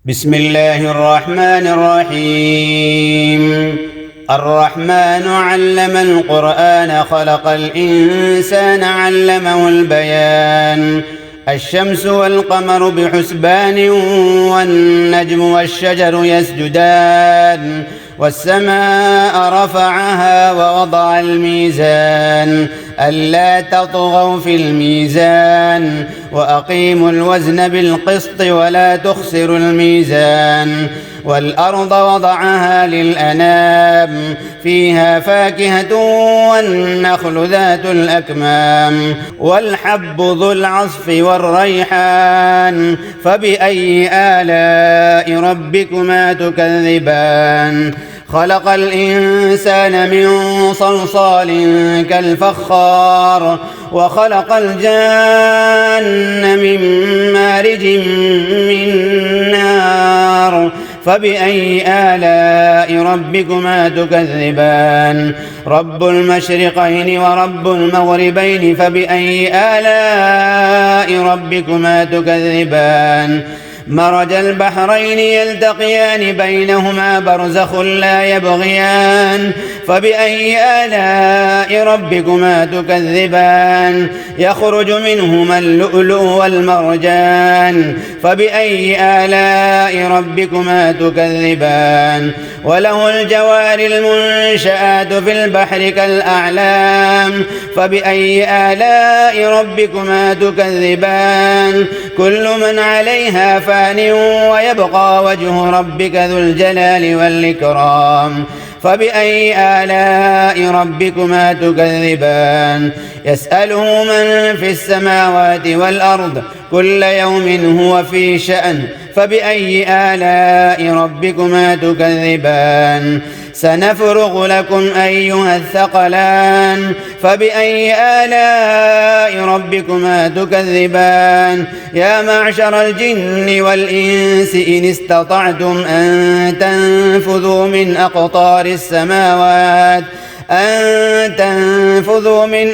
بسم الله الرحمن الرحيم. الرحمن علم القرآن خلق الإنسان علمه البيان. الشمس والقمر بحسبان والنجم والشجر يسجدان والسماء رفعها ووضع الميزان ألا تطغوا في الميزان وأقيموا الوزن بالقسط ولا تخسروا الميزان والأرض وضعها للأنام فيها فاكهة والنخل ذات الأكمام والحب ذو العصف والريحان فبأي آلاء ربكما تكذبان. خلق الإنسان من صلصال كالفخار وخلق الجان من مارج من نار فبأي آلاء ربكما تكذبان. رب المشرقين ورب المغربين فبأي آلاء ربكما تكذبان. مرج البحرين يلتقيان بينهما برزخ لا يبغيان فبأي آلاء ربكما تكذبان. يخرج منهما اللؤلؤ والمرجان فبأي آلاء ربكما تكذبان. وله الجوار المنشآت في البحر كالأعلام فبأي آلاء ربكما تكذبان. كل من عليها فان ويبقى وجه ربك ذو الجلال والإكرام فبأي آلاء ربكما تكذبان. يسأله من في السماوات والأرض كل يوم هو في شأن فبأي آلاء ربكما تكذبان. سنفرغ لكم أيها الثقلان فبأي آلاء ربكما تكذبان. يا معشر الجن والإنس إن استطعتم أن تنفذوا من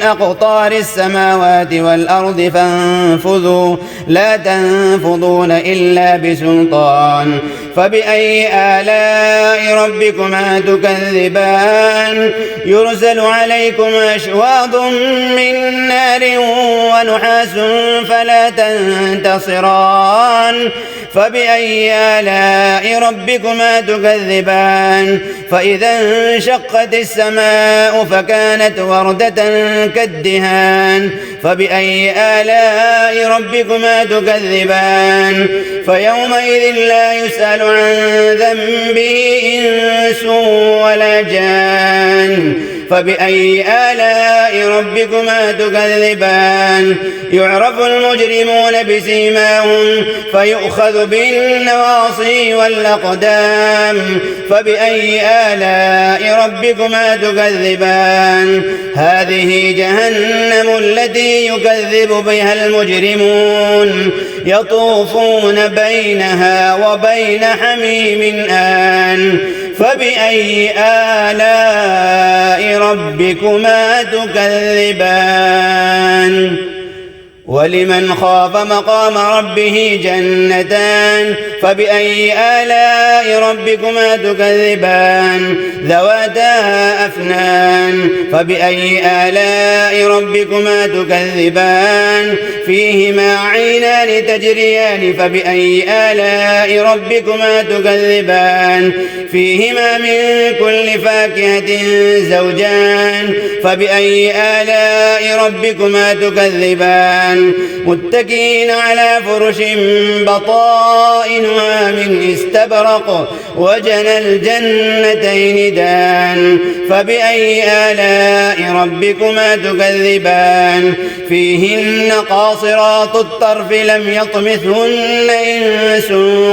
أقطار السماوات والأرض فانفذوا لا تنفذون إلا بسلطان فبأي آلاء ربكما تكذبان. يرسل عليكم أشواظ من نار ونحاس فلا تنتصران فبأي آلاء ربكما تكذبان. فإذا انشقت السماء فكانت وردة كالدهان فبأي آلاء ربكما تكذبان. فيومئذ لا يسأل عن ذنبه إنس ولا جان فبأي آلاء ربكما تكذبان. يعرف المجرمون بسيماهم فيؤخذ بالنواصي والأقدام فبأي آلاء ربكما تكذبان. هذه جهنم التي يكذب بها المجرمون يطوفون بينها وبين حميم آن فبأي آلاء ربكما تكذبان. ولمن خاف مقام ربه جنتان فبأي آلاء ربكما تكذبان. ذواتا أفنان فبأي آلاء ربكما تكذبان. فيهما عينان تجريان فبأي آلاء ربكما تكذبان. فيهما من كل فاكهة زوجان فبأي آلاء ربكما تكذبان. متكئين على فرش بطائنها من استبرق وجنى الجنتين دان فبأي آلاء ربكما تكذبان. فيهن قاصرات الطرف لم يطمثهن إنس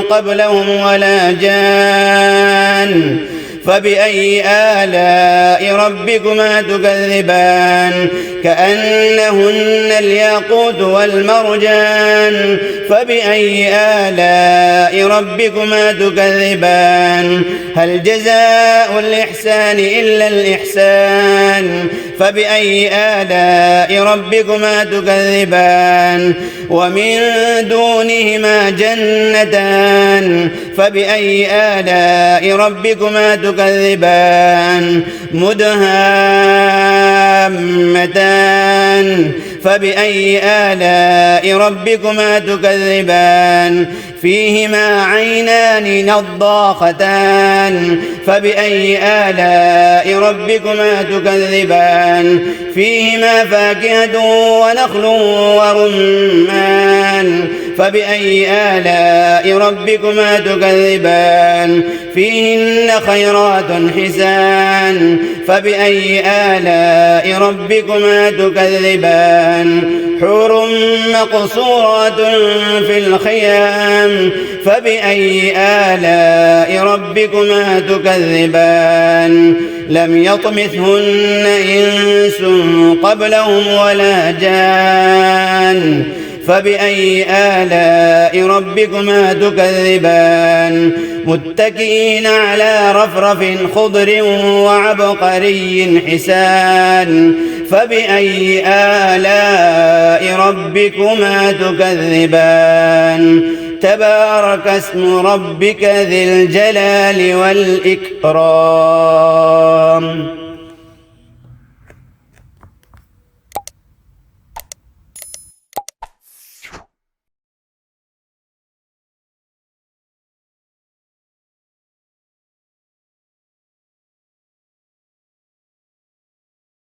قبلهم ولا جان فبأي آلاء ربكما تكذبان. كأنهن الياقوت والمرجان فبأي آلاء ربكما تكذبان. هل جزاء الإحسان إلا الإحسان فبأي آلاء ربكما تكذبان. ومن دونهما جنتان فبأي آلاء ربكما تكذبان مدهامتان فبأي آلاء ربكما تكذبان فيهما عينان نضاختان فبأي آلاء ربكما تكذبان فيهما فاكهة ونخل ورمان فبأي آلاء ربكما تكذبان فيهن خيرات حسان فبأي آلاء ربكما تكذبان حور مقصورات في الخيام فبأي آلاء ربكما تكذبان لم يطمثهن إنس قبلهم ولا جان فبأي آلاء ربكما تكذبان متكئين على رفرف خضر وعبقري حسان فبأي آلاء ربكما تكذبان تبارك اسم ربك ذي الجلال والإكرام